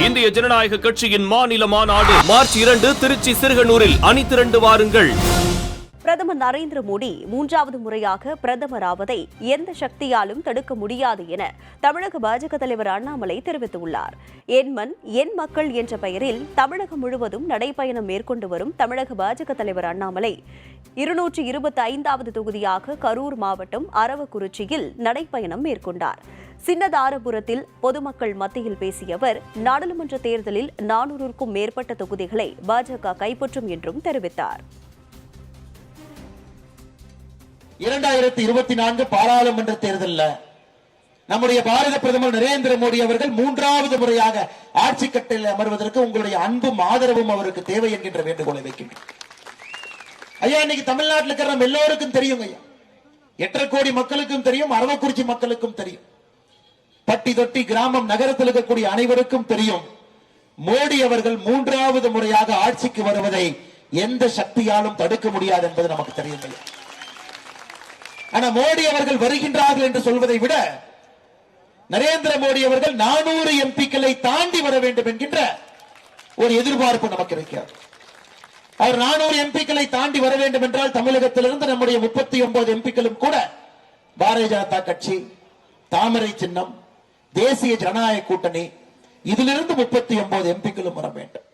இந்திய ஜனநாயக கட்சியின் மாநில மாநாடு மார்ச் 2 திருச்சி சிறுகனூரில் அணிதிரண்டு வாருங்கள். பிரதமர் நரேந்திர மோடி 3வது முறையாக பிரதமராவதை எந்த சக்தியாலும் தடுக்க முடியாது என தமிழக பாஜக தலைவர் அண்ணாமலை தெரிவித்துள்ளார். என் மண் என் மக்கள் என்ற பெயரில் தமிழகம் முழுவதும் நடைபயணம் மேற்கொண்டு வரும் தமிழக பாஜக தலைவர் அண்ணாமலை 225வது தொகுதியாக கரூர் மாவட்டம் அரவக்குறிச்சியில் நடைபயணம் மேற்கொண்டார். சின்னதாரபுரத்தில் பொதுமக்கள் மத்தியில் பேசிய அவர் நாடாளுமன்ற தேர்தலில் 400க்கும் மேற்பட்ட தொகுதிகளை பாஜக கைப்பற்றும் என்றும் தெரிவித்தார். 2024 பாராளுமன்ற தேர்தலில் நம்முடைய பாரத பிரதமர் நரேந்திர மோடி அவர்கள் 3வது முறையாக ஆட்சி கட்டில் அமர்வதற்கு உங்களுடைய அன்பும் ஆதரவும் அவருக்கு தேவை என்கின்ற வேண்டுகோளை வைக்கின்றோம். ஐயா, இன்னைக்கு தமிழ்நாட்டில் இருக்கிற நம்ம எல்லோருக்கும் தெரியும் ஐயா, 8.5 கோடி மக்களுக்கும் தெரியும், அரவக்குறிச்சி மக்களுக்கும் தெரியும், பட்டி தொட்டி கிராமம் நகரத்தில் இருக்கக்கூடிய அனைவருக்கும் தெரியும். மோடி அவர்கள் 3வது முறையாக ஆட்சிக்கு வருவதை எந்த சக்தியாலும் தடுக்க முடியாது என்பது நமக்கு தெரியும். ஆனா மோடி அவர்கள் வருகின்றார்கள் என்று சொல்வதை விட நரேந்திர மோடி அவர்கள் 400 எம்பிக்களை தாண்டி வர வேண்டும் என்கின்ற ஒரு எதிர்பார்ப்பு நமக்கு இருக்கிறது. அவர் 400 எம்பிக்களை தாண்டி வர வேண்டும் என்றால் தமிழகத்திலிருந்து நம்முடைய 39 எம்பிக்களும் கூட பாரதிய ஜனதா கட்சி, தாமரை சின்னம், தேசிய ஜனநாயக கூட்டணி, இதிலிருந்து 39 எம்பிக்களும் வர வேண்டும்.